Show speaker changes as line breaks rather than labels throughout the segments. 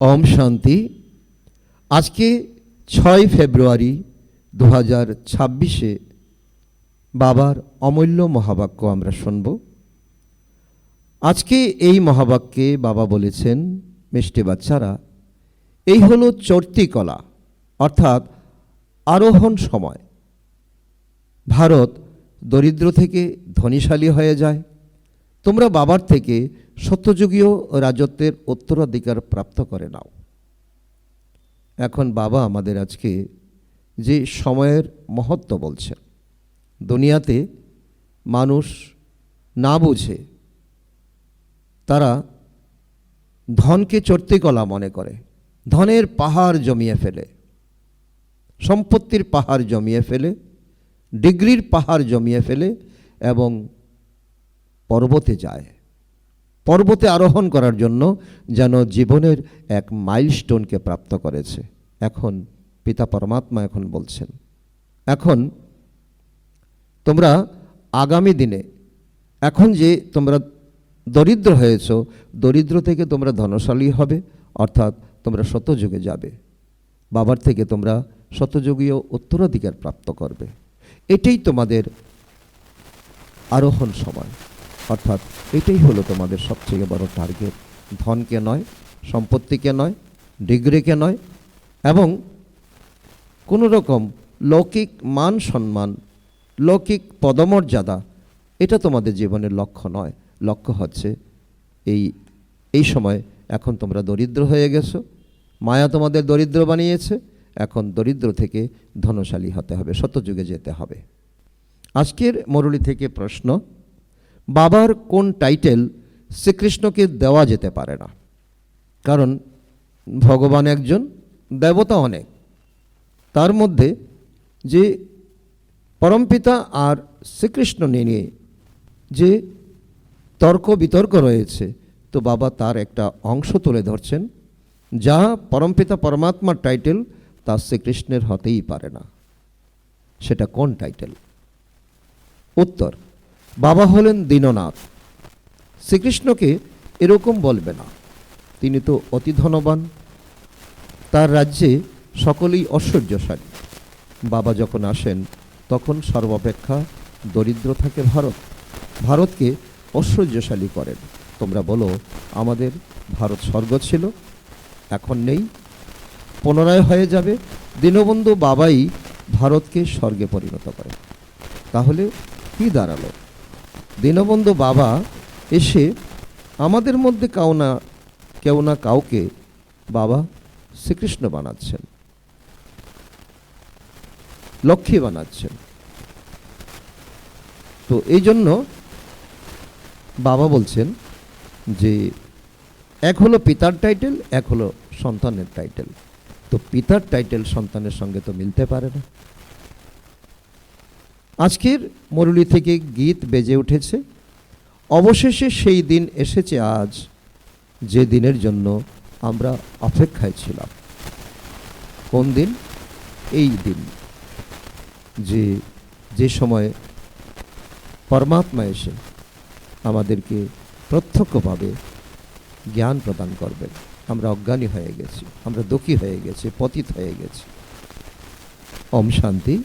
ओम शांति। आज के 6 फेब्रुआरी 2026 बाबार अमूल्य महावाक्य आमरा शुनब। आज के এই মহাবাক্যে বাবা বলেছেন, মিষ্টি বাচ্চারা, এই হলো চড়তি কলা অর্থাৎ আরোহণ সময়। ভারত দরিদ্র থেকে ধনীশালী হয়ে যায়। তোমরা বাবার থেকে সত্যযুগীয় রাজত্বের উত্তরাধিকার প্রাপ্ত করে নাও। এখন বাবা আমাদের আজকে যে সময়ের মহত্ব বলছেন, দুনিয়াতে মানুষ না বুঝে তারা ধনকে চড়তি কলা মনে করে, ধনের পাহাড় জমিয়ে ফেলে, সম্পত্তির পাহাড় জমিয়ে ফেলে, ডিগ্রির পাহাড় জমিয়ে ফেলে এবং পর্বতে যায়। পর্বতে আরোহণ করার জন্য যেন জীবনের এক মাইলস্টোনকে প্রাপ্ত করেছে। এখন পিতা পরমাত্মা এখন বলছেন, এখন তোমরা আগামী দিনে, এখন যে তোমরা দরিদ্র হয়েছ, দরিদ্র থেকে তোমরা ধনশালী হবে, অর্থাৎ তোমরা শতযুগে যাবে। বাবার থেকে তোমরা শতযুগীয় উত্তরাধিকার প্রাপ্ত করবে। এটাই তোমাদের আরোহণ সময়, অর্থাৎ এটাই হলো তোমাদের সবচেয়ে বড় টার্গেট। ধনকে নয়, সম্পত্তিকে নয়, ডিগ্রিকে নয় এবং কোনো রকম লৌকিক মান সম্মান, লৌকিক পদমর্যাদা, এটা তোমাদের জীবনের লক্ষ্য নয়। লক্ষ্য হচ্ছে এই সময় এখন তোমরা দরিদ্র হয়ে গেছো, মায়া তোমাদের দরিদ্র বানিয়েছে। এখন দরিদ্র থেকে ধনশালী হতে হবে, শতযুগে যেতে হবে। আজকের মুরলী থেকে প্রশ্ন, বাবার কোন টাইটেল শ্রীকৃষ্ণকে দেওয়া যেতে পারে না? কারণ ভগবান একজন, দেবতা অনেক। তার মধ্যে যে পরমপিতা আর শ্রীকৃষ্ণ নিয়ে যে তর্ক বিতর্ক রয়েছে, তো বাবা তার একটা অংশ তুলে ধরছেন, যা পরমপিতা পরমাত্মার টাইটেল তা শ্রীকৃষ্ণের হতেই পারে না। সেটা কোন টাইটেল? উত্তর, বাবা হলেন দীননাথ। শ্রীকৃষ্ণকে এরকম বলবে না, তিনি তো অতি ধনবান, তার রাজ্যে সকলেই ঐশ্বর্যশালী। বাবা যখন আসেন তখন সর্বাপেক্ষা দরিদ্র থাকে ভারত, ভারতকে ঐশ্বর্যশালী করেন। তোমরা বলো, আমাদের ভারত স্বর্গ ছিল, এখন নেই, পুনরায় হয়ে যাবে। দীনবন্ধু বাবাই ভারতকে স্বর্গে পরিণত করেন। তাহলে কি দাঁড়ালো? দীনবন্ধু বাবা এসে আমাদের মধ্যে কেউ না কাউকে বাবা শ্রীকৃষ্ণ বানাচ্ছেন, লক্ষ্মী বানাচ্ছেন। তো এই জন্য বাবা বলছেন যে এক হলো পিতার টাইটেল, এক হলো সন্তানের টাইটেল। তো পিতার টাইটেল সন্তানের সঙ্গে তো মিলতে পারে না। আজকের মুরলী থেকে গীত বেজে উঠেছে, অবশেষে সেই দিন এসেছে আজ, যে দিনের জন্য আমরা অপেক্ষায় ছিলাম। কোন দিন? এই দিন, যে সময় পরমাত্মা এসে আমাদেরকে প্রত্যক্ষভাবে জ্ঞান প্রদান করবেন। আমরা অজ্ঞানী হয়ে গেছি, আমরা দুঃখী হয়ে গেছি, পতিত হয়ে গেছি। ওম শান্তি।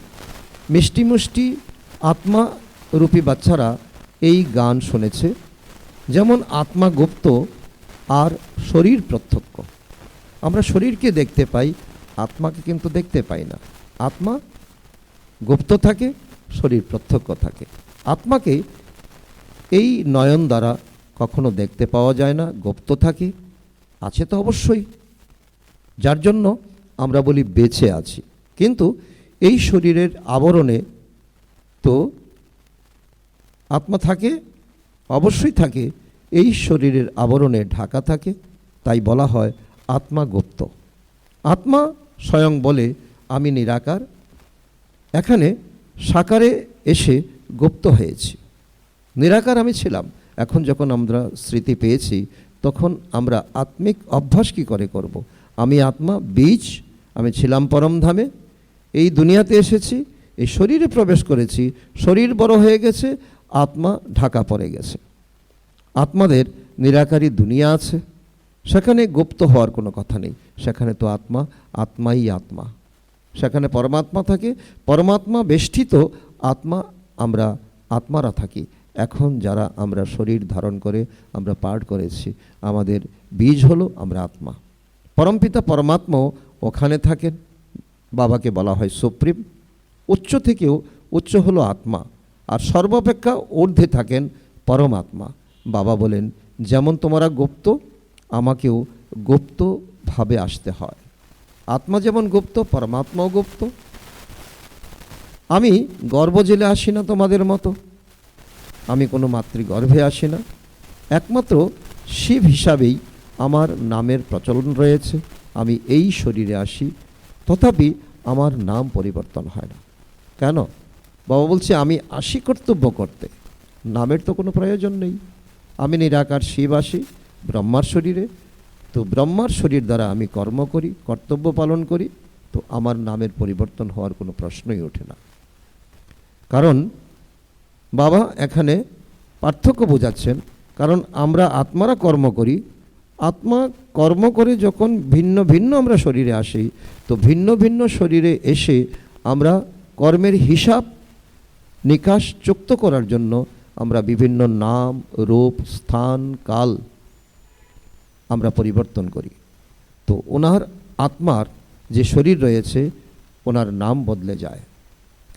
মিষ্টি মুষ্টি আত্মা রূপী বাচ্চারা এই গান শুনেছে, যেমন আত্মা গুপ্ত আর শরীর প্রত্যক্ষ। আমরা শরীরকে দেখতে পাই, আত্মাকে কিন্তু দেখতে পাই না। আত্মা গুপ্ত থাকে, শরীর প্রত্যক্ষ থাকে। আত্মাকে এই নয়ন দ্বারা কখনো দেখতে পাওয়া যায় না, গুপ্ত থাকে। আছে তো অবশ্যই, যার জন্য আমরা বলি বেঁচে আছি। কিন্তু এই শরীরের আবরণে তো আত্মা থাকে, অবশ্যই থাকে। এই শরীরের আবরণে ঢাকা থাকে, তাই বলা হয় আত্মা গুপ্ত। আত্মা স্বয়ং বলে, আমি নিরাকার, এখানে সাকারে এসে গুপ্ত হয়েছি। নিরাকার আমি ছিলাম, এখন যখন আমরা স্মৃতি পেয়েছি তখন আমরা আত্মিক অভ্যাস কী করে করব? আমি আত্মা, বীজ, আমি ছিলাম পরমধামে, এই দুনিয়াতে এসেছি, এই শরীরে প্রবেশ করেছি, শরীর বড় হয়ে গেছে, আত্মা ঢাকা পড়ে গেছে। আত্মাদের নিরাকারী দুনিয়া আছে, সেখানে গুপ্ত হওয়ার কোনো কথা নেই। সেখানে তো আত্মা, আত্মাই আত্মা। সেখানে পরমাত্মা থাকে, পরমাত্মা বেষ্টিত আত্মা, আমরা আত্মারা থাকি। এখন যারা আমরা শরীর ধারণ করে আমরা পাঠ করেছি, আমাদের বীজ হলো আমরা আত্মা। পরমপিতা পরমাত্মাও ওখানে থাকেন। বাবাকে বলা হয় সুপ্রিম। উচ্চ থেকেও উচ্চ হলো আত্মা, আর সর্বাপেক্ষা ঊর্ধ্বে থাকেন পরমাত্মা। বাবা বলেন, যেমন তোমরা গুপ্ত, আমাকেও গুপ্তভাবে আসতে হয়। আত্মা যেমন গুপ্ত, পরমাত্মাও গুপ্ত। আমি গর্ভ জেলে আসি না তোমাদের মতো, আমি কোনো মাতৃগর্ভে আসি না। একমাত্র শিব হিসাবেই আমার নামের প্রচলন রয়েছে। আমি এই শরীরে আসি, তথাপি আমার নাম পরিবর্তন হয় না। কেন? বাবা বলছে, আমি আসি কর্তব্য করতে, নামের তো কোনো প্রয়োজন নেই। আমি নিরাকার শিব আসি ব্রহ্মার শরীরে, তো ব্রহ্মার শরীর দ্বারা আমি কর্ম করি, কর্তব্য পালন করি, তো আমার নামের পরিবর্তন হওয়ার কোনো প্রশ্নই ওঠে না। কারণ বাবা এখানে পার্থক্য বোঝাচ্ছেন। কারণ আমরা আত্মারা কর্ম করি, আত্মা কর্ম করে যখন ভিন্ন ভিন্ন আমরা শরীরে আসি, তো ভিন্ন ভিন্ন শরীরে এসে আমরা কর্মের হিসাব নিকাশ যুক্ত করার জন্য আমরা বিভিন্ন নাম, রূপ, স্থান, কাল আমরা পরিবর্তন করি। তো ওনার আত্মার যে শরীর রয়েছে, ওনার নাম বদলে যায়।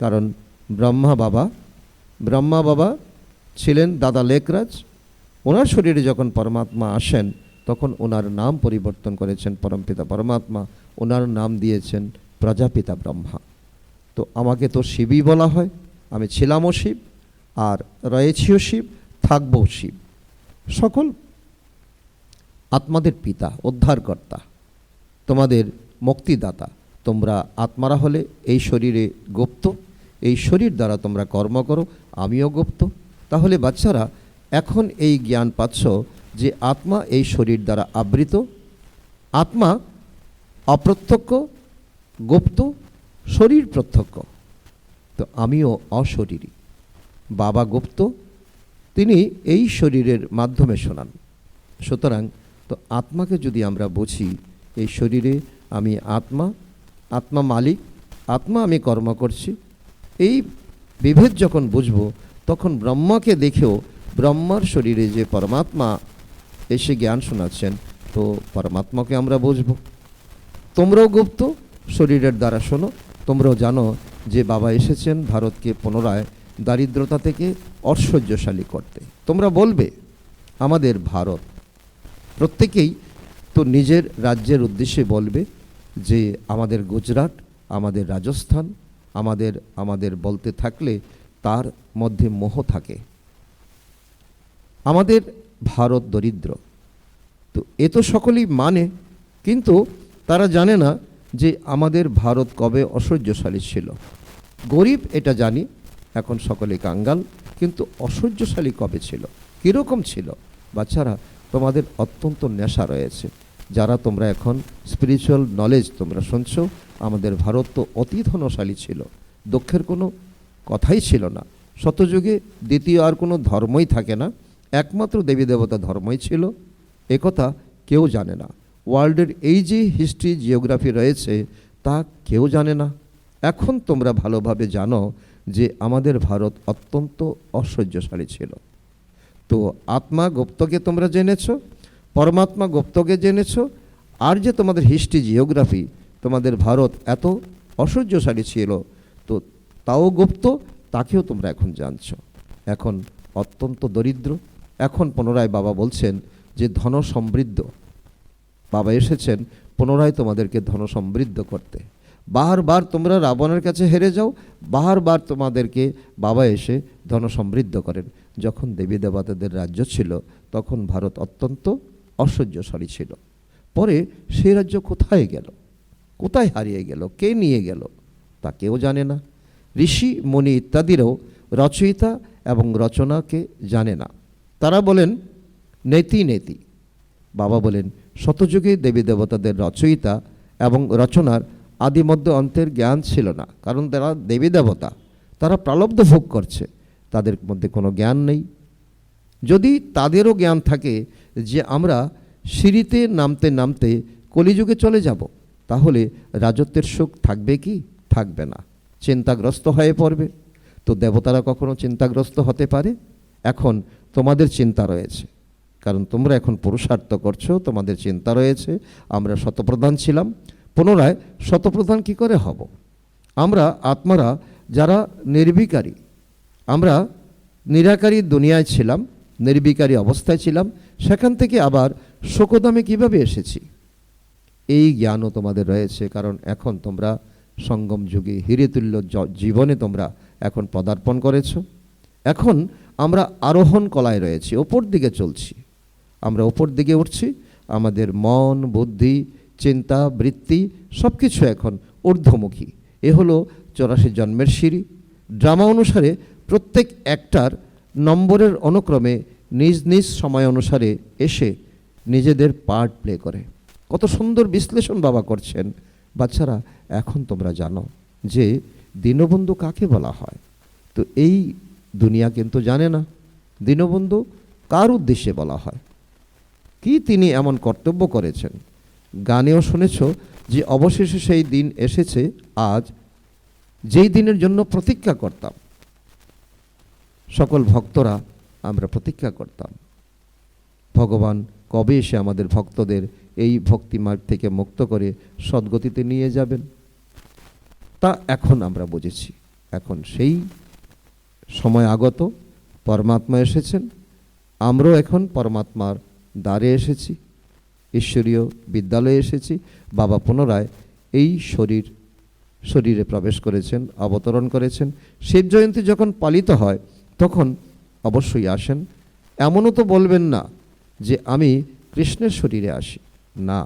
কারণ ব্রহ্মা বাবা ছিলেন দাদা লেকরাজ। ওনার শরীরে যখন পরমাত্মা আসেন, তখন ওনার নাম পরিবর্তন করেছেন পরমপিতা পরমাত্মা। ওনার নাম দিয়েছেন প্রজাপিতা ব্রহ্মা। তো আমাকে তো শিবই বলা হয়। আমি ছিলামও শিব, আর রয়েছিও শিব, থাকবও শিব। সকল আত্মাদের পিতা, উদ্ধারকর্তা, তোমাদের মুক্তিদাতা। তোমরা আত্মারা হলে এই শরীরে গুপ্ত, এই শরীর দ্বারা তোমরা কর্ম করো, আমিও গুপ্ত। তাহলে বাচ্চারা এখন এই জ্ঞান পাচ্ছ যে আত্মা এই শরীর দ্বারা আবৃত, আত্মা অপ্রত্যক্ষ, গুপ্ত, শরীর প্রত্যক্ষ। তো আমিও অশরীরী। বাবা গুপ্ত, তিনি এই শরীরের মাধ্যমে শোনান। সুতরাং তো আত্মাকে যদি আমরা বুঝি, এই শরীরে আমি আত্মা, আত্মা মালিক, আত্মা আমি কর্ম করছি, এই বিভেদ যখন বুঝব, তখন ব্রহ্মাকে দেখেও ব্রহ্মার শরীরে যে পরমাত্মা এসে জ্ঞান শোনাচ্ছেন, তো পরমাত্মাকে আমরা বুঝব। তোমরাও গুপ্ত, শরীরের দ্বারা শোনো। তোমরাও জানো যে বাবা এসেছেন ভারতকে পুনরায় দারিদ্রতা থেকে ঐশ্বর্যশালী করতে। তোমরা বলবে আমাদের ভারত, প্রত্যেকেই তো নিজের রাজ্যের উদ্দেশ্যে বলবে যে আমাদের গুজরাট, আমাদের রাজস্থান, আমাদের বলতে থাকলে তার মধ্যে মোহ থাকে। আমাদের ভারত দরিদ্র, তো এ তো সকলেই মানে, কিন্তু তারা জানে না যে আমাদের ভারত কবে ঐশ্বর্যশালী ছিল। গরিব এটা জানি, এখন সকলে কাঙ্গাল, কিন্তু ঐশ্বর্যশালী কবে ছিল, কীরকম ছিল? বাচ্চারা, তোমাদের অত্যন্ত নেশা রয়েছে। যারা তোমরা এখন স্পিরিচুয়াল নলেজ তোমরা শুনছো, আমাদের ভারত তো অতি ধনশালী ছিল, দুঃখের কোনো কথাই ছিল না। শতযুগে দ্বিতীয় আর কোনো ধর্মই থাকে না, একমাত্র দেবী দেবতা ধর্মই ছিল। একথা কেউ জানে না। ওয়ার্ল্ডের এই যে হিস্ট্রি, জিওগ্রাফি রয়েছে, তা কেউ জানে না। এখন তোমরা ভালোভাবে জানো যে আমাদের ভারত অত্যন্ত ঐশ্বর্যশালী ছিল। তো আত্মা গুপ্তকে তোমরা জেনেছো, পরমাত্মা গুপ্তকে জেনেছো, আর যে তোমাদের হিস্ট্রি, জিওগ্রাফি, তোমাদের ভারত এত ঐশ্বর্যশালী ছিল, তো তাও গুপ্ত, তাকেও তোমরা এখন জানছো। এখন অত্যন্ত দরিদ্র। এখন পুনরায় বাবা বলছেন যে ধন সমৃদ্ধ। বাবা এসেছেন পুনরায় তোমাদেরকে ধন সমৃদ্ধ করতে। বারবার তোমরা রাবণের কাছে হেরে যাও, বারবার তোমাদেরকে বাবা এসে ধন সমৃদ্ধ করেন। যখন দেবী দেবতাদের রাজ্য ছিল, তখন ভারত অত্যন্ত ঐশ্বর্যশালী ছিল। পরে সেই রাজ্য কোথায় গেল, কোথায় হারিয়ে গেল, কে নিয়ে গেল, তা কেউ জানে না। ঋষি মুনি ইত্যাদিরাও রচয়িতা এবং রচনাকে জানে না। তারা বলেন নেতি নেতি। বাবা বলেন শতযুগে দেবী দেবতাদের রচয়িতা এবং রচনার আদি মধ্য অন্তের জ্ঞান ছিল না। কারণ তারা দেবী দেবতা, তারা প্রালব্ধ ভোগ করছে, তাদের মধ্যে কোনো জ্ঞান নেই। যদি তাদেরও জ্ঞান থাকে যে আমরা সিঁড়িতে নামতে নামতে কলিযুগে চলে যাব, তাহলে রাজত্বের সুখ থাকবে কি? থাকবে না, চিন্তাগ্রস্ত হয়ে পড়বে। তো দেবতারা কখনো চিন্তাগ্রস্ত হতে পারে? এখন তোমাদের চিন্তা রয়েছে, কারণ তোমরা এখন পুরুষার্থ করছো, তোমাদের চিন্তা রয়েছে। আমরা শতপ্রধান ছিলাম, পুনরায় শতপ্রধান কি করে হব? আমরা আত্মারা যারা নির্বিকারী, আমরা নিরাকারী দুনিয়ায় ছিলাম, নির্বিকারী অবস্থায় ছিলাম, সেখান থেকে আবার শোকদামে কিভাবে এসেছি? এই জ্ঞানও তোমাদের রয়েছে, কারণ এখন তোমরা সঙ্গম যুগে হিরেতুল্য জীবনে তোমরা এখন পদার্পণ করেছ। এখন আমরা আরোহণ কলায় রয়েছি, ওপর দিকে চলছি, আমরা ওপর দিকে উঠছি। আমাদের মন, বুদ্ধি, চিন্তা, বৃত্তি সব কিছু এখন ঊর্ধ্বমুখী। এ হলো 84 জন্মের সিঁড়ি। ড্রামা অনুসারে প্রত্যেক একটার নম্বরের অনুক্রমে নিজ নিজ সময় অনুসারে এসে নিজেদের পার্ট প্লে করে। কত সুন্দর বিশ্লেষণ বাবা করছেন। বাচ্চারা, এখন তোমরা জানো যে দীনবন্ধু কাকে বলা হয়। তো এই দুনিয়া কিন্তু জানে না দীনবন্ধু কার উদ্দেশ্যে বলা হয়, কি তিনি এমন কর্তব্য করেছেন। গানেও শুনেছ যে অবশেষে সেই দিন এসেছে আজ, যেই দিনের জন্য প্রতীক্ষা করতাম সকল ভক্তরা, আমরা প্রতীক্ষা করতাম ভগবান কবে এসে আমাদের ভক্তদের এই ভক্তিমার্গ থেকে মুক্ত করে সদ্গতিতে নিয়ে যাবেন। তা এখন আমরা বুঝেছি, এখন সেই সময় আগত, পরমাত্মা এসেছেন, আমরাও এখন পরমাত্মার দ্বারে এসেছি, ঈশ্বরীয় বিদ্যালয়ে এসেছি। বাবা পুনরায় এই শরীরে প্রবেশ করেছেন, অবতরণ করেছেন। শিব জয়ন্তী যখন পালিত হয় তখন অবশ্যই আসেন। এমনও তো বলবেন না যে আমি কৃষ্ণের শরীরে আসি, না,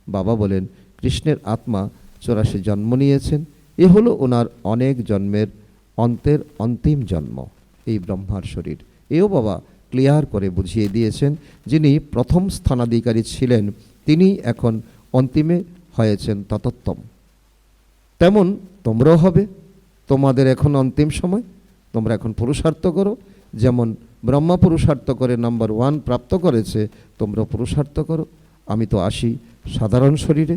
বাবা বলেন কৃষ্ণের আত্মা 84 জন্ম নিয়েছেন। এ হলো ওনার অনেক জন্মের অন্তের অন্তিম জন্ম, এই ব্রহ্মার শরীর। এও বাবা ক্লিয়ার করে বুঝিয়ে দিয়েছেন, যিনি প্রথম স্থানাধিকারী ছিলেন তিনি এখন অন্তিমে হয়েছেন ততোত্তম। তেমন তোমরাও হবে, তোমাদের এখন অন্তিম সময়, তোমরা এখন পুরুষার্থ করো। যেমন ব্রহ্মা পুরুষার্থ করে নাম্বার 1 প্রাপ্ত করেছে, তোমরা পুরুষার্থ করো। আমি তো আসি সাধারণ শরীরে,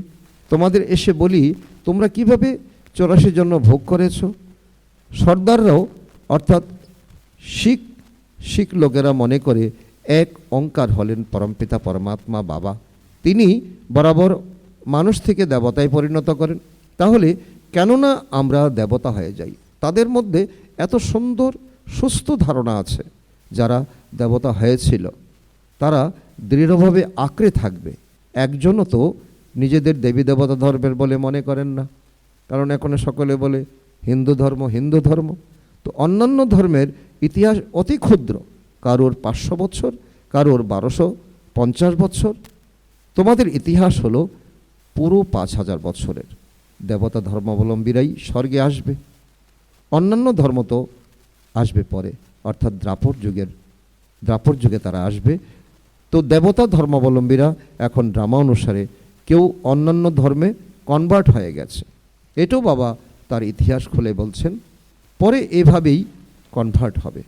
তোমাদের এসে বলি তোমরা কিভাবে 84 জন্ম ভোগ করেছ। সর্দাররাও অর্থাৎ শিখ লোকেরা মনে করে এক ওঙ্কার হলেন পরমপিতা পরমাত্মা বাবা, তিনি বরাবর মানুষ থেকে দেবতায় পরিণত করেন। তাহলে কেননা আমরা দেবতা হয়ে যাই? তাদের মধ্যে এত সুন্দর সুস্থ ধারণা আছে, যারা দেবতা হয়েছিল তারা দৃঢ়ভাবে আঁকড়ে থাকবে। একজনও তো নিজেদের দেবী দেবতা ধর্মের বলে মনে করেন না, কারণ এখন সকলে বলে হিন্দু ধর্ম, হিন্দু ধর্ম। তো অন্যান্য ধর্মের ইতিহাস অতি ক্ষুদ্র, কারোর 500 বছর, কারোর 1250 বছর। তোমাদের ইতিহাস হলো পুরো 5000 বছরের। দেবতা ধর্মাবলম্বীরাই স্বর্গে আসবে, অন্যান্য ধর্ম তো আসবে পরে, অর্থাৎ দ্রাপর যুগে তারা আসবে। তো দেবতা ধর্মাবলম্বীরা এখন ড্রামা অনুসারে কেউ অন্যান্য ধর্মে কনভার্ট হয়ে গেছে। এটাও বাবা তার ইতিহাস খুলে বলছেন, পরে এভাবেই কনভার্ট হবে।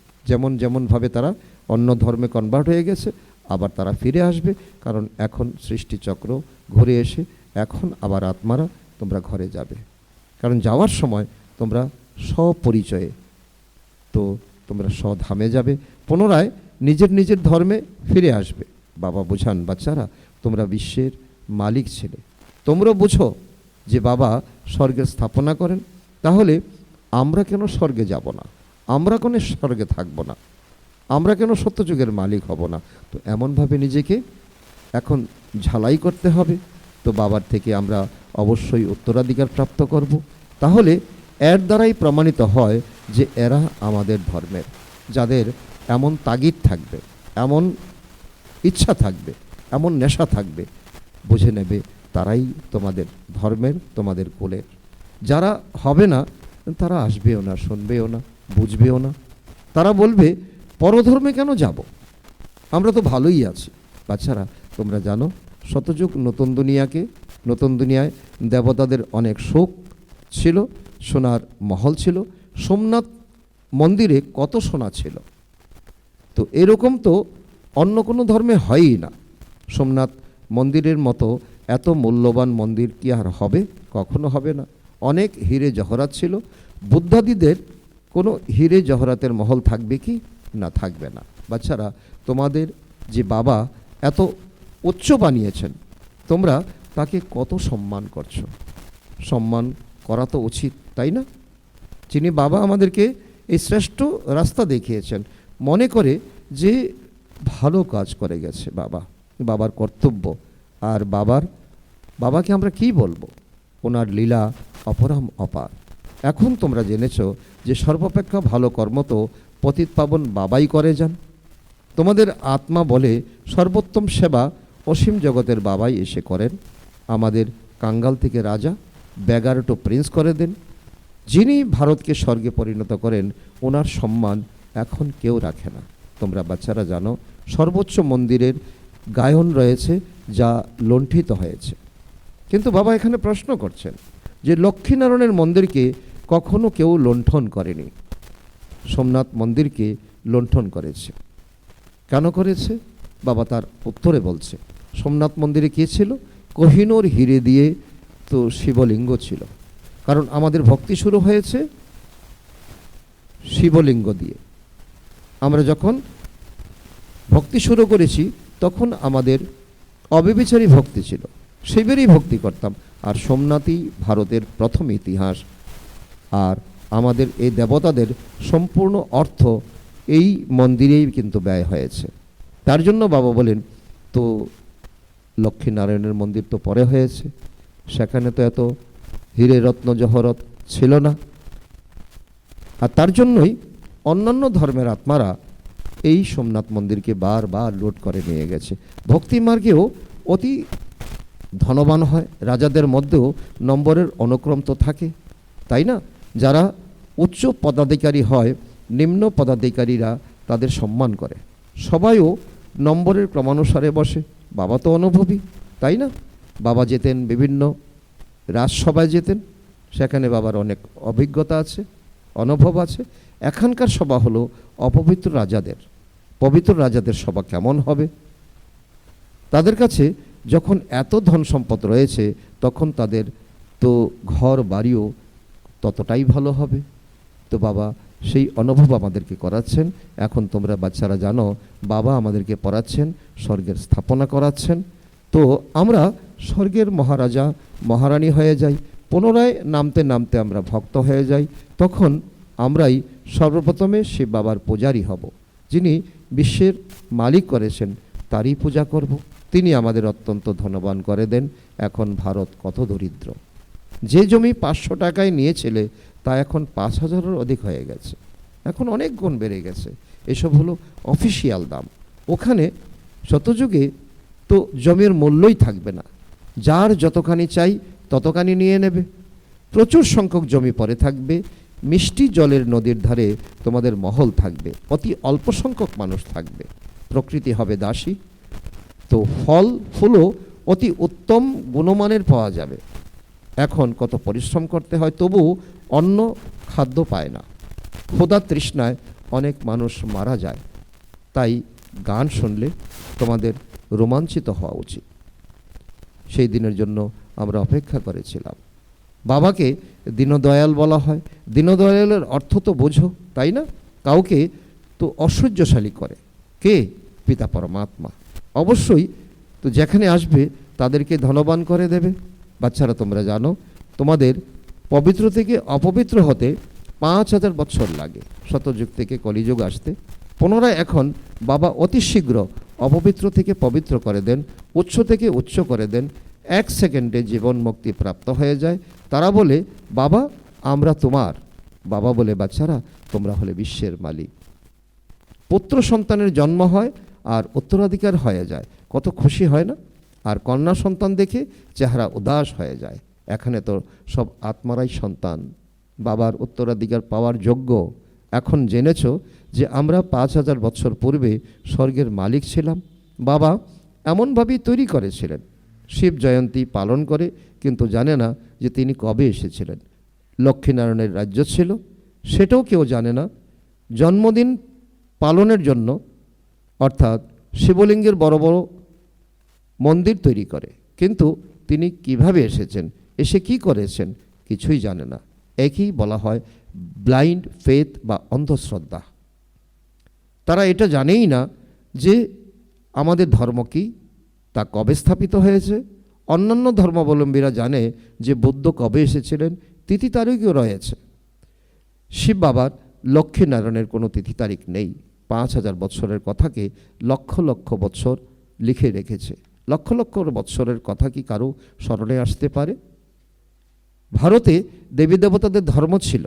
যেমনভাবে তারা অন্য ধর্মে কনভার্ট হয়ে গেছে, আবার তারা ফিরে আসবে, কারণ এখন সৃষ্টিচক্র ঘুরে এসে এখন আবার আত্মারা তোমরা ঘরে যাবে। কারণ যাওয়ার সময় তোমরা স্বপরিচয়ে, তো তোমরা স্বধামে যাবে, পুনরায় নিজের ধর্মে ফিরে আসবে। বাবা বোঝান, বাচ্চারা তোমরা বিশ্বের মালিক ছেলে, তোমরা বুঝো যে বাবা স্বর্গের স্থাপনা করেন। তাহলে আমরা কেন স্বর্গে যাব না? আমরা কেন স্বর্গে থাকবো না? আমরা কেন সত্যযুগের মালিক হব না? তো এমনভাবে নিজেকে এখন ঝালাই করতে হবে। তো বাবার থেকে আমরা অবশ্যই উত্তরাধিকার প্রাপ্ত করব। তাহলে এর দ্বারাই প্রমাণিত হয় যে এরা আমাদের ধর্মের। যাদের এমন তাগিদ থাকবে, এমন ইচ্ছা থাকবে, এমন নেশা থাকবে, বুঝে নেবে তারাই তোমাদের ধর্মের, তোমাদের কুলের। যারা হবে না তারা আসবেও না, শুনবেও না, বুঝবেও না। তারা বলবে পরধর্মে কেন যাব, আমরা তো ভালোই আছি। বাচ্চারা তোমরা জানো শতযুগ নতুন দুনিয়ায় দেবতাদের অনেক শোক ছিল, সোনার মহল ছিল, সোমনাথ মন্দিরে কত সোনা ছিল। তো এরকম তো অন্য কোনো ধর্মে হয়ই না। সোমনাথ মন্দিরের মতো এত মূল্যবান মন্দির কি আর হবে? কখনো হবে না। অনেক হিরে জহরাত ছিল, বুদ্ধাদিদের কোনো হিরে জহরাতের মহল থাকবে কি? না, থাকবে না। বাচ্চারা, তোমাদের যে বাবা এত উচ্চ বানিয়েছেন, তোমরা তাকে কত সম্মান করছো। সম্মান করা তো উচিত, তাই না? যিনি বাবা আমাদেরকে এই শ্রেষ্ঠ রাস্তা দেখিয়েছেন, মনে করে যে ভালো কাজ করে গেছে বাবা, বাবার কর্তব্য। আর বাবাকে আমরা কি বলবো? ওনার লীলা অপরাম অপার। এখন তোমরা জেনেছ যে সর্বাপেক্ষা ভালো কর্ম তো পতিত পাবন বাবাই করে যান। তোমাদের আত্মা বলে সর্বোত্তম সেবা অসীম জগতের বাবাই এসে করেন। আমাদের কাঙ্গাল থেকে রাজা, বেগার টু প্রিন্স করে দেন। যিনি ভারতকে স্বর্গে পরিণত করেন, ওনার সম্মান এখন কেউ রাখে না। তোমরা বাচ্চারা জানো, সর্বোচ্চ মন্দিরের গায়ন রয়েছে যা লুণ্ঠিত হয়েছে। কিন্তু বাবা এখানে প্রশ্ন করছেন যে লক্ষ্মীনারায়ণের মন্দিরকে কখনো কেউ লুণ্ঠন করেনি, সোমনাথ মন্দিরকে লুণ্ঠন করেছে। কেন করেছে? বাবা তার উত্তরে বলছে, সোমনাথ মন্দিরে কী ছিল? কোহিনূর হিরে দিয়ে তো শিবলিঙ্গ ছিল। কারণ আমাদের ভক্তি শুরু হয়েছে শিবলিঙ্গ দিয়ে। আমরা যখন ভক্তি শুরু করেছি তখন আমাদের অবিবেচারী ভক্তি ছিল, শিবেরই ভক্তি করতাম। আর সোমনাথই ভারতের প্রথম ইতিহাস। আর আমাদের এই দেবতাদের সম্পূর্ণ অর্থ এই মন্দিরেই কিন্তু ব্যয় হয়েছে। তার জন্য বাবা বলেন, তো লক্ষ্মীনারায়ণের মন্দির তো পরে হয়েছে, সেখানে তো এত হিরে রত্ন জহরত ছিল না। আর তার জন্যই অন্যান্য ধর্মের আত্মারা এই সোমনাথ মন্দিরকে বারবার লুট করে নিয়ে গেছে। ভক্তি মার্গেও অতি ধনবান হয়, রাজাদের মধ্যেও নম্বরের অনুক্রম তো থাকে, তাই না? যারা উচ্চ পদাধিকারী হয়, নিম্ন পদাধিকারীরা তাদের সম্মান করে। সবাইও নম্বরের ক্রমানুসারে বসে। বাবা তো অনুভবী, তাই না? বাবা যেতেন বিভিন্ন রাজসভায় যেতেন, সেখানে বাবার অনেক অভিজ্ঞতা আছে, অনুভব আছে। এখানকার সভা হলো অপবিত্র রাজাদের। পবিত্র রাজাদের সভা কেমন হবে? তাদের কাছে যখন এত ধন সম্পদ রয়েছে, তখন তাদের তো ঘর বাড়িও ততটাই ভালো হবে। তো বাবা সেই অনুভব আমাদেরকে করাচ্ছেন। এখন তোমরা বাচ্চারা জানো, বাবা আমাদেরকে পড়াচ্ছেন, স্বর্গের স্থাপনা করাচ্ছেন। তো আমরা স্বর্গের মহারাজা মহারানী হয়ে যাই, পুনরায় নামতে নামতে আমরা ভক্ত হয়ে যাই। তখন আমরাই সর্বপ্রথমে শিব বাবার পূজারী হব। যিনি বিশ্বের মালিক করেছেন তারই পূজা করব। তিনি আমাদের অত্যন্ত ধনবান করে দেন। এখন ভারত কত দরিদ্র। যে জমি 500 টাকায় নিয়েছিলে তা এখন 5000-এর অধিক হয়ে গেছে, এখন অনেক গুণ বেড়ে গেছে। এসব হলো অফিসিয়াল দাম। ওখানে শতযুগে তো জমির মূল্যই থাকবে না, যার যতখানি চাই ততখানি নিয়ে নেবে। প্রচুর সংখ্যক জমি পরে থাকবে, মিষ্টি জলের নদীর ধারে তোমাদের মহল থাকবে, অতি অল্প সংখ্যক মানুষ থাকবে, প্রকৃতি হবে দাসী। তো ফল ফুলও অতি উত্তম গুণমানের পাওয়া যাবে। এখন কত পরিশ্রম করতে হয়, তবু অন্ন খাদ্য পায় না, ক্ষুধা তৃষ্ণায় অনেক মানুষ মারা যায়। তাই গান শুনলে তোমাদের রোমাঞ্চিত হওয়া উচিত। সেই দিনের জন্য আমরা অপেক্ষা করেছিলাম। বাবাকে দীনদয়াল বলা হয়। দীনদয়ালের অর্থ তো বোঝো, তাই না? কাউকে তো অসহ্যশালী করে কে? পিতা পরমাত্মা। অবশ্যই তো যেখানে আসবে তাদেরকে ধনবান করে দেবে। বাচ্চারা, তোমরা জানো, তোমাদের পবিত্র থেকে অপবিত্র হতে 5000 বছর লাগে, শতযুগ থেকে কলিযুগ আসতে। পুনরায় এখন বাবা অতি শীঘ্র অপবিত্র থেকে পবিত্র করে দেন, উচ্চ থেকে উচ্চ করে দেন। 1 সেকেন্ডে জীবন মুক্তি প্রাপ্ত হয়ে যায়। তারা বলে, বাবা আমরা তোমার। বাবা বলে, বাচ্চারা তোমরা হলে বিশ্বের মালিক। পুত্র সন্তানের জন্ম হয় আর উত্তরাধিকার হয়ে যায়, কত খুশি হয় না? আর কন্যা সন্তান দেখে চেহারা উদাস হয়ে যায়। এখানে তো সব আত্মারাই সন্তান, বাবার উত্তরাধিকার পাওয়ার যোগ্য। এখন জেনেছ যে আমরা 5000 বছর পূর্বে স্বর্গের মালিক ছিলাম। বাবা এমনভাবেই তৈরি করেছিলেন। শিব জয়ন্তী পালন করে, কিন্তু জানে না যে তিনি কবে এসেছিলেন। লক্ষ্মীনারায়ণের রাজ্য ছিল, সেটাও কেউ জানে না। জন্মদিন পালনের জন্য, অর্থাৎ শিবলিঙ্গের বড় বড় মন্দির তৈরি করে, কিন্তু তিনি কিভাবে এসেছেন, এসে কি করেছেন, কিছুই জানে না। একই বলা হয় ব্লাইন্ড ফেথ বা অন্ধশ্রদ্ধা। তারা এটা জানেই না যে আমাদের ধর্ম কি, তা কবে স্থাপিত হয়েছে। অন্যান্য ধর্মাবলম্বীরা জানে যে বুদ্ধ কবে এসেছিলেন, তিথি তারিখও রয়েছে। শিব বাবার লক্ষ্মীনারায়ণের কোনো তিথি তারিখ নেই। 5000 বৎসরের কথাকে লক্ষ লক্ষ বৎসর লিখে রেখেছে। লক্ষ লক্ষ বৎসরের কথা কি কারো স্মরণে আসতে পারে? ভারতে দেবী দেবতাদের ধর্ম ছিল,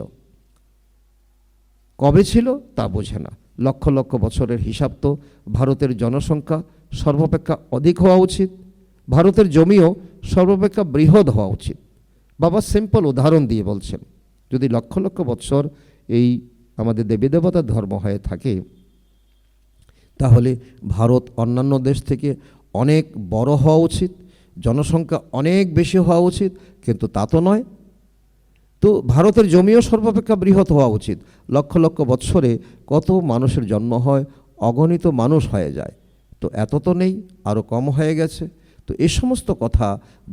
কবে ছিল তা বোঝে না। লক্ষ লক্ষ বছরের হিসাব তো ভারতের জনসংখ্যা সর্বাপেক্ষা অধিক হওয়া উচিত, ভারতের জমিও সর্বাপেক্ষা বৃহৎ হওয়া উচিত। বাবা সিম্পল উদাহরণ দিয়ে বলছেন, যদি লক্ষ লক্ষ বৎসর এই আমাদের দেবী দেবতার ধর্ম হয়ে থাকে, তাহলে ভারত অন্যান্য দেশ থেকে অনেক বড় হওয়া উচিত, জনসংখ্যা অনেক বেশি হওয়া উচিত, কিন্তু তা তো নয়। তো ভারতের জমিও সর্বাপেক্ষা বৃহৎ হওয়া উচিত। লক্ষ লক্ষ বৎসরে কত মানুষের জন্ম হয়, অগণিত মানুষ হয়ে যায়, তো এত তো নেই, আরও কম হয়ে গেছে। তো এই সমস্ত কথা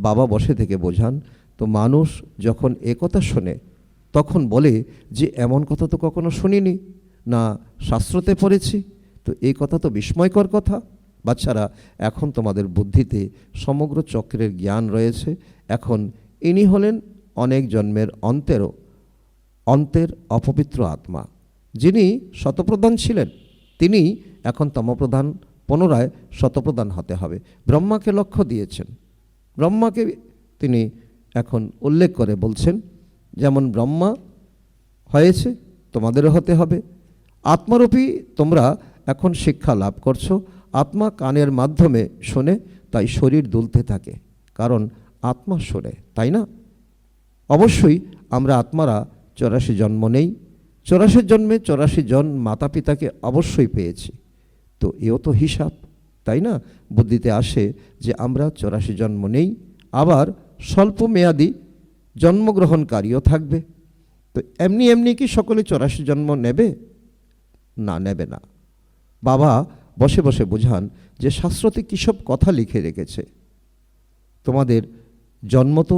বাবা বসে থেকে বোঝান। তো মানুষ যখন একথা শোনে তখন বলে যে এমন কথা তো কখনো শুনিনি, না শাস্ত্রতে পড়েছি। তো এই কথা তো বিস্ময়কর কথা। বাচ্চারা, এখন তোমাদের বুদ্ধিতে সমগ্র চক্রের জ্ঞান রয়েছে। এখন ইনি হলেন অনেক জন্মের অন্তের অপবিত্র আত্মা, যিনি শতপ্রধান ছিলেন, তিনি এখন তমপ্রধান, পুনরায় শতপ্রধান হতে হবে। ব্রহ্মাকে লক্ষ্য দিয়েছেন, ব্রহ্মাকে তিনি এখন উল্লেখ করে বলছেন, যেমন ব্রহ্মা হয়েছে তোমাদেরও হতে হবে। আত্মারূপী তোমরা এখন শিক্ষা লাভ করছো। আত্মা কানের মাধ্যমে শোনে, তাই শরীর দুলতে থাকে, কারণ আত্মা শোনে, তাই না? অবশ্যই আমরা আত্মারা 84 জন্ম নেই, 84 জন্মে 84 জন মাতা পিতাকে অবশ্যই পেয়েছি। তো এও তো হিসাব, তাই না? বুদ্ধিতে আসে যে আমরা 84 জন্ম নেই, আবার স্বল্প মেয়াদি জন্মগ্রহণকারীও থাকবে। তো এমনি এমনি কি সকলে 84 জন্ম নেবে? না, নেবে না। বাবা বসে বসে বোঝান যে শাস্ত্রতে কী সব কথা লিখে রেখেছে। তোমাদের জন্ম তো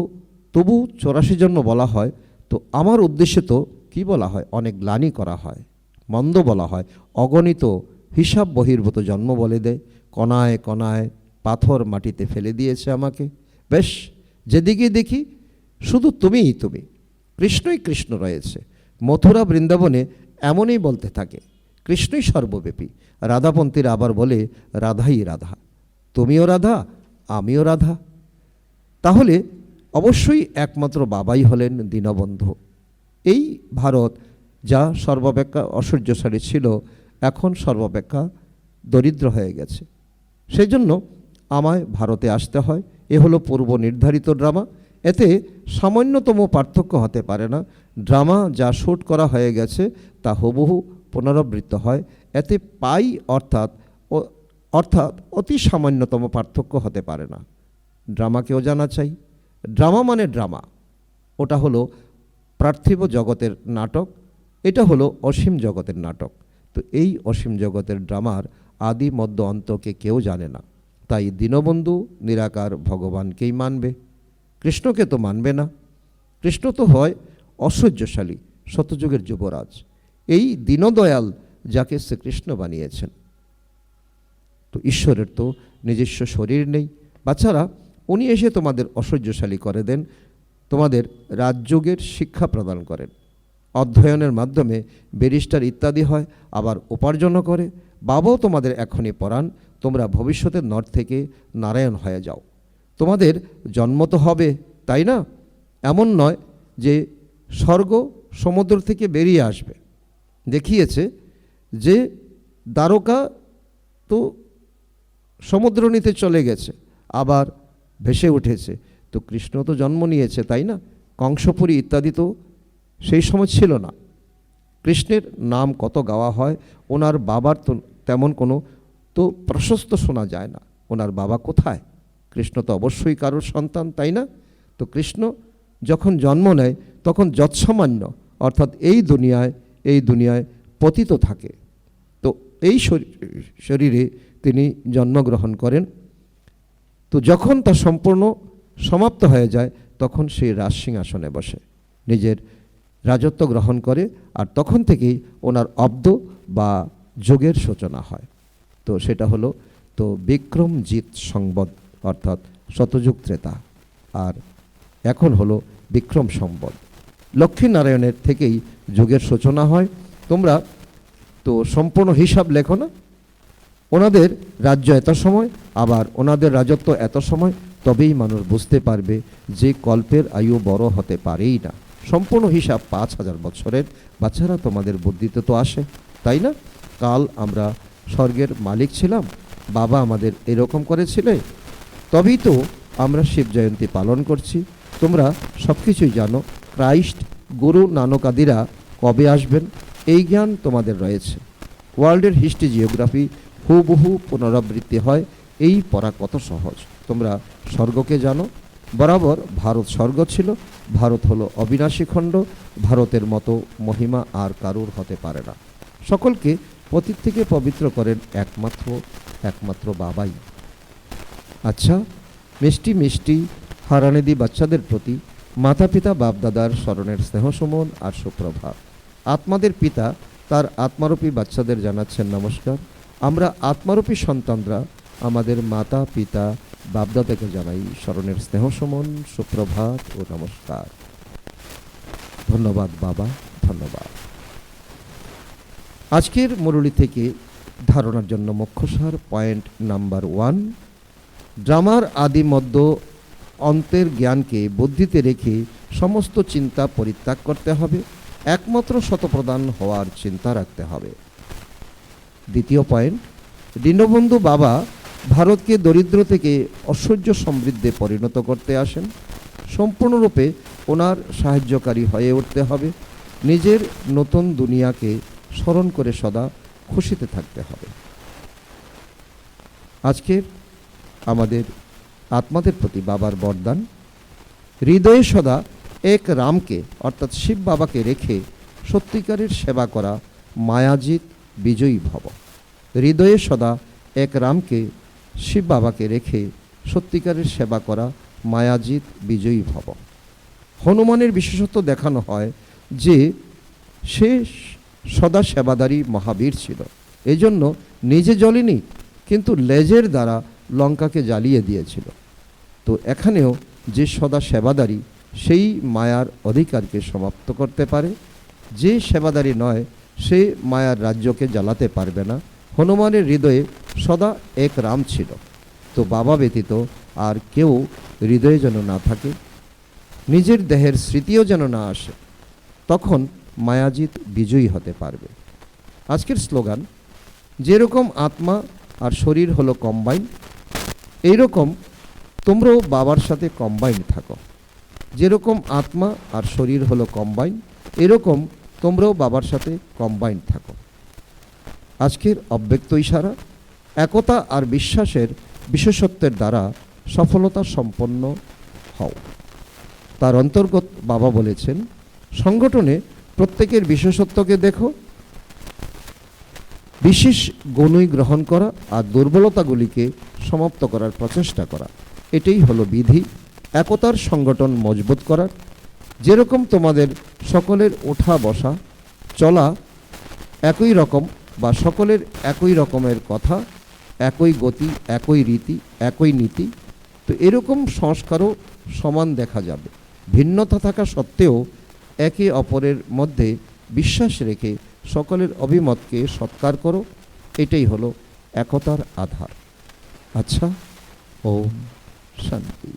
তবু 84 জন্ম বলা হয়, তো আমার উদ্দেশ্যে তো কি বলা হয়, অনেক গ্লানি করা হয়, মন্দ বলা হয়, অগণিত হিসাব বহির্ভূত জন্ম বলে দেয়। কণায় কণায় পাথর মাটিতে ফেলে দিয়েছে আমাকে। বেশ, যেদিকে দেখি শুধু তুমিই তুমি, কৃষ্ণই কৃষ্ণ রয়েছে। মথুরা বৃন্দাবনে এমনই বলতে থাকে, কৃষ্ণই সর্বব্যাপী। রাধাপন্থীরা আবার বলে রাধাই রাধা, তুমিও রাধা, আমিও রাধা। তাহলে অবশ্যই একমাত্র বাবাই হলেন দীনবন্ধু। এই ভারত যা সর্বাপেক্ষা ঐশ্বর্যশালী ছিল, এখন সর্বাপেক্ষা দরিদ্র হয়ে গেছে। সেই জন্য আমায় ভারতে আসতে হয়। এ হলো পূর্ব নির্ধারিত ড্রামা। এতে সামান্যতম পার্থক্য হতে পারে না। ড্রামা যা শ্যুট করা হয়ে গেছে তা হুবহু পুনরাবৃত্ত হয়। এতে পাই অর্থাৎ অতি সামান্যতম পার্থক্য হতে পারে না। ড্রামাকেও জানা চাই। ড্রামা মানে ড্রামা, ওটা হলো পার্থিব জগতের নাটক, এটা হলো অসীম জগতের নাটক। তো এই অসীম জগতের ড্রামার আদি মধ্য অন্তকে কেউ জানে না। তাই দীনবন্ধু নিরাকার ভগবানকেই মানবে, কৃষ্ণকে তো মানবে না। কৃষ্ণ তো হয় ঐশ্বর্যশালী সত্যযুগের যুবরাজ, এই দীনদয়াল যাকে শ্রীকৃষ্ণ বানিয়েছেন। তো ঈশ্বরের তো নিজস্ব শরীর নেই। বাচ্চারা, উনি এসে তোমাদের ঐশ্বর্যশালী করে দেন, তোমাদের রাজযোগের শিক্ষা প্রদান করেন। অধ্যয়নের মাধ্যমে ব্যারিস্টার ইত্যাদি হয়, আবার উপার্জনও করে। বাবাও তোমাদের এখনই পড়ান, তোমরা ভবিষ্যতের নর থেকে নারায়ণ হয়ে যাও। তোমাদের জন্ম তো হবে, তাই না? এমন নয় যে স্বর্গ সমুদ্র থেকে বেরিয়ে আসবে। দেখিয়েছে যে দ্বারকা তো সমুদ্র নিতে চলে গেছে, আবার ভেসে উঠেছে। তো কৃষ্ণ তো জন্ম নিয়েছে, তাই না? কংসপুরী ইত্যাদি তো সেই সময় ছিল না। কৃষ্ণের নাম কত গাওয়া হয়, ওনার বাবার তো তেমন কোনো তো প্রশস্ত শোনা যায় না। ওনার বাবা কোথায়? কৃষ্ণ তো অবশ্যই কারোর সন্তান, তাই না? তো কৃষ্ণ যখন জন্ম নেয় তখন যৎসামান্য, অর্থাৎ এই দুনিয়ায় পতিত থাকে। তো এই শরীরে তিনি জন্মগ্রহণ করেন। তো যখন তা সম্পূর্ণ সমাপ্ত হয়ে যায় তখন সেই রাজসিংহাসনে বসে নিজের রাজত্ব গ্রহণ করে, আর তখন থেকেই ওনার অব্দ বা যুগের সূচনা হয়। তো সেটা হলো তো বিক্রমজিৎ সংবৎ, অর্থাৎ শতযুগ ত্রেতা, আর এখন হলো বিক্রম সংবৎ। লক্ষ্মীনারায়ণের থেকেই যুগের সূচনা হয়। তোমরা তো সম্পূর্ণ হিসাব লেখো না, ওনাদের রাজ্য এত সময়, আবার ওনাদের রাজত্ব এত সময়, তবেই মানুষ বুঝতে পারবে যে কল্পের আয়ু বড় হতে পারেই না। সম্পূর্ণ হিসাব 5000 বছরের। বাচ্চারা, তোমাদের বুদ্ধিতে তো আসে, তাই না? কাল আমরা স্বর্গের মালিক ছিলাম, বাবা আমাদের এরকম করেছিলে, তবেই তো আমরা শিব জয়ন্তী পালন করছি। তোমরা সব কিছুই জানো। ক্রাইস্ট, গুরু নানক আদিরা কবে আসবেন, এই জ্ঞান তোমাদের রয়েছে। ওয়ার্ল্ডের হিস্ট্রি, জিওগ্রাফি হুবহু পুনরাবৃত্তি হয়। এই পড়া কত সহজ। তোমরা স্বর্গকে জানো, বরাবর ভারত স্বর্গ ছিল। ভারত হলো অবিনাশী খণ্ড। ভারতের মতো মহিমা আর কারুর হতে পারে না। সকলকে পতিত থেকে পবিত্র করেন একমাত্র বাবাই। আচ্ছা, মিষ্টি মিষ্টি হারানিদি বাচ্চাদের প্রতি মাতা পিতা বাপদাদার স্মরণের স্নেহসুমন আর সুপ্রভাত। আত্মাদের পিতা তার আত্মারূপী বাচ্চাদের জানাচ্ছেন নমস্কার। আমরা আত্মারূপী সন্তানরা আমাদের মাতা পিতা বাপদাদাকে জানাই স্মরণের স্নেহসুমন, সুপ্রভাত ও নমস্কার। ধন্যবাদ বাবা, ধন্যবাদ। আজকের মুরলী থেকে ধারণার জন্য মুখ্যসার পয়েন্ট নাম্বার 1, ড্রামার আদি মধ্য অন্তের জ্ঞানকে বুদ্ধিতে রেখে সমস্ত চিন্তা পরিত্যাগ করতে হবে। একমাত্র শতপ্রধান হওয়ার চিন্তা রাখতে হবে। দ্বিতীয় পয়েন্ট, দীনবন্ধু বাবা ভারতকে দরিদ্র থেকে ঐশ্বর্য সমৃদ্ধে পরিণত করতে আসেন। সম্পূর্ণরূপে ওনার সাহায্যকারী হয়ে উঠতে হবে। নিজের নতুন দুনিয়াকে স্মরণ করে সদা খুশিতে থাকতে হবে। আজকের আমাদের আত্মাদের প্রতি বাবার বরদান, হৃদয়ে সদা এক রামকে অর্থাৎ শিব বাবাকে রেখে সত্যিকারের সেবা করা, মায়াজিৎ বিজয়ী ভব। হৃদয়ে সদা এক রামকে শিব বাবাকে রেখে সত্যিকারের সেবা করা, মায়াজিৎ বিজয়ী ভব। হনুমানের বিশেষত্ব দেখানো হয় যে সে সদা সেবাদারী মহাবীর ছিল। এজন্য নিজে জ্বলেনি, কিন্তু লেজের দ্বারা লঙ্কাকে জ্বালিয়ে দিয়েছিল। তো এখানেও যে সদা সেবাদারী, সেই মায়ার অধিকারকে সমাপ্ত করতে পারে। যে সেবাদারী নয়, সে মায়ার রাজ্যকে জ্বালাতে পারবে না। হনুমানের হৃদয়ে সদা এক রাম ছিল। তো বাবা ব্যতীত আর কেউ হৃদয়ে যেন না থাকে, নিজের দেহের স্মৃতিও যেন না আসে, তখন মায়াজিৎ বিজয়ী হতে পারবে। আজকের স্লোগান, যেরকম আত্মা আর শরীর হলো কম্বাইন, এইরকম তোমরাও বাবার সাথে কম্বাইন থাকো। যেরকম আত্মা আর শরীর হলো কম্বাইন, এরকম তোমরাও বাবার সাথে কম্বাইন থাকো। আজকের অব্যক্ত ইশারা, একতা আর বিশ্বাসের বিশেষত্বের দ্বারা সফলতা সম্পন্ন হও। তার অন্তর্গত বাবা বলেছেন, সংগঠনে প্রত্যেকের বিশেষত্বকে দেখো, বিশেষ গুণই গ্রহণ করা আর দুর্বলতাগুলিকে সমাপ্ত করার প্রচেষ্টা করা, এটাই হলো বিধি একতার সংগঠন মজবুত করার। যেরকম তোমাদের সকলের ওঠা বসা চলা একই রকম, বা সকলের একই রকমের কথা, একই গতি, একই রীতি, একই নীতি, তো এরকম সংস্কারও সমান দেখা যাবে। ভিন্নতা থাকা সত্ত্বেও একে অপরের মধ্যে বিশ্বাস রেখে সকলের অভিমতকে সৎকার করো, এটাই হলো একতার আধার। আচ্ছা, ওম শান্তি।